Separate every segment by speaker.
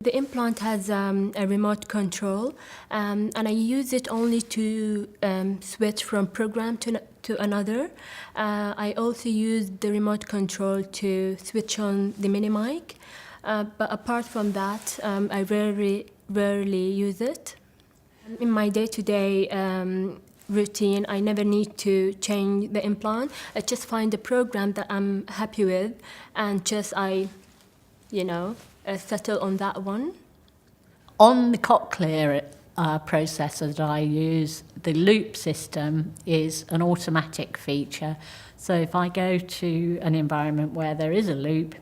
Speaker 1: The implant has a remote control, and I use it only to switch from program to another. I also use the remote control to switch on the mini mic, but apart from that, I rarely use it. In my day-to-day routine, I never need to change the implant. I just find the program that I'm happy with, and settle on that one.
Speaker 2: On the Cochlear processor that I use, the loop system is an automatic feature. So if I go to an environment where there is a loop,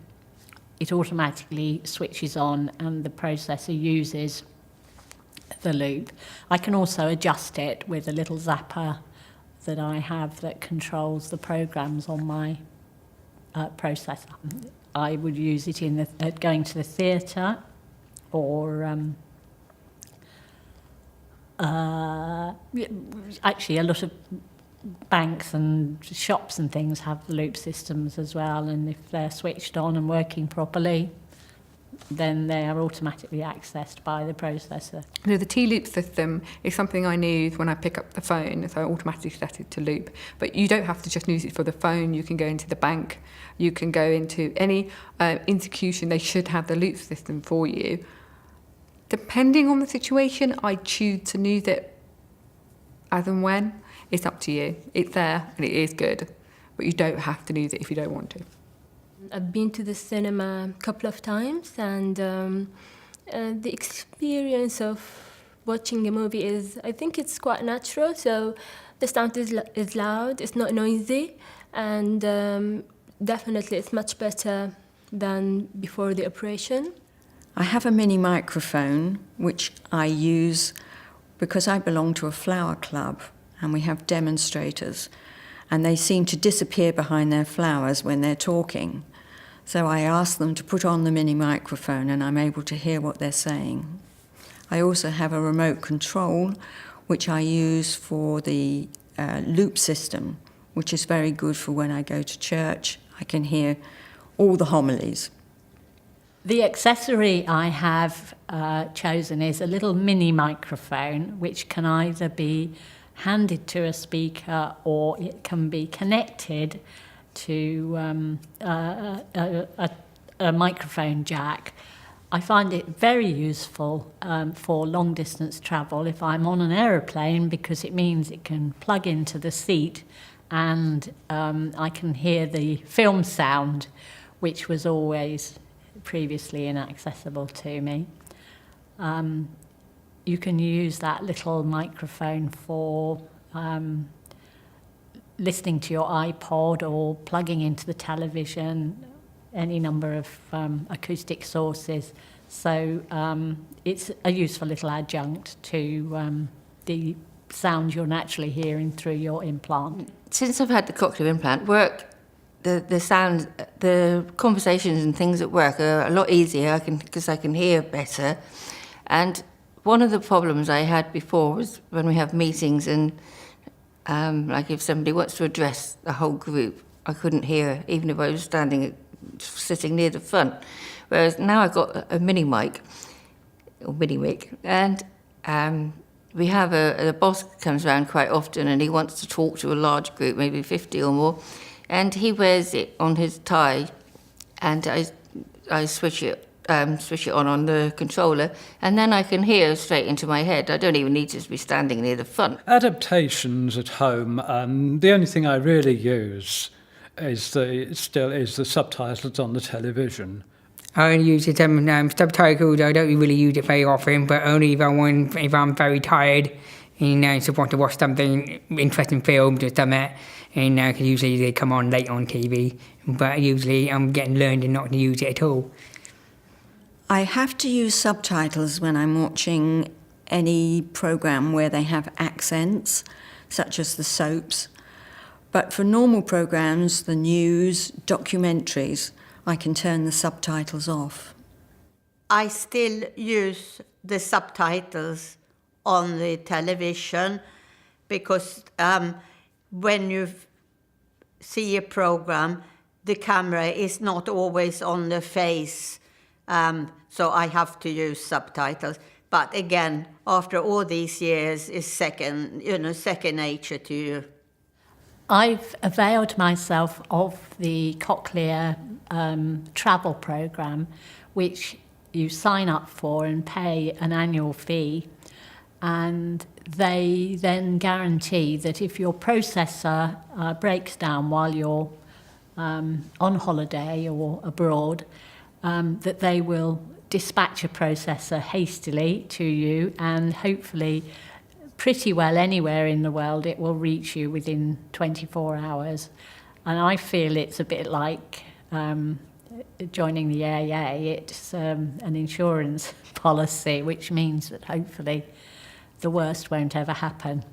Speaker 2: it automatically switches on and the processor uses the loop. I can also adjust it with a little zapper that I have that controls the programs on my processor. I would use it going to the theatre, or actually a lot of banks and shops and things have loop systems as well, and if they're switched on and working properly, then they are automatically accessed by the processor.
Speaker 3: The T-loop system is something I use when I pick up the phone, so I automatically set it to loop. But you don't have to just use it for the phone. You can go into the bank. You can go into any institution. They should have the loop system for you. Depending on the situation, I choose to use it as and when. It's up to you. It's there and it is good, but you don't have to use it if you don't want to.
Speaker 1: I've been to the cinema a couple of times, and the experience of watching a movie I think it's quite natural. So the sound is loud, it's not noisy, and definitely it's much better than before the operation.
Speaker 4: I have a mini microphone which I use because I belong to a flower club and we have demonstrators, and they seem to disappear behind their flowers when they're talking. So I ask them to put on the mini microphone and I'm able to hear what they're saying. I also have a remote control which I use for the loop system, which is very good for when I go to church. I can hear all the homilies.
Speaker 2: The accessory I have chosen is a little mini microphone which can either be handed to a speaker or it can be connected to a microphone jack. I find it very useful for long distance travel if I'm on an aeroplane, because it means it can plug into the seat and I can hear the film sound, which was always previously inaccessible to me. You can use that little microphone for listening to your iPod or plugging into the television, any number of acoustic sources. So it's a useful little adjunct to the sound you're naturally hearing through your implant.
Speaker 5: Since I've had the cochlear implant, the sound, the conversations and things at work are a lot easier because I can hear better. And one of the problems I had before was when we have meetings and like if somebody wants to address the whole group, I couldn't hear, even if I was sitting near the front. Whereas now I've got a mini mic, and we have the boss comes around quite often and he wants to talk to a large group, maybe 50 or more, and he wears it on his tie, and I switch it on the controller, and then I can hear straight into my head. I don't even need to be standing near the front.
Speaker 6: Adaptations at home, the only thing I really use is the subtitles on the television.
Speaker 7: I only use it subtitles. I don't really use it very often, but only if I'm very tired and just want to watch something interesting, films or something, and cause usually they come on late on TV. But usually I'm learning not to use it at all.
Speaker 4: I have to use subtitles when I'm watching any program where they have accents, such as the soaps. But for normal programs, the news, documentaries, I can turn the subtitles off.
Speaker 8: I still use the subtitles on the television because when you see a program, the camera is not always on the face. So I have to use subtitles. But again, after all these years, it's second nature to you.
Speaker 2: I've availed myself of the Cochlear travel program, which you sign up for and pay an annual fee, and they then guarantee that if your processor breaks down while you're on holiday or abroad, that they will dispatch a processor hastily to you, and hopefully pretty well anywhere in the world it will reach you within 24 hours. And I feel it's a bit like joining the AA. It's an insurance policy, which means that hopefully the worst won't ever happen.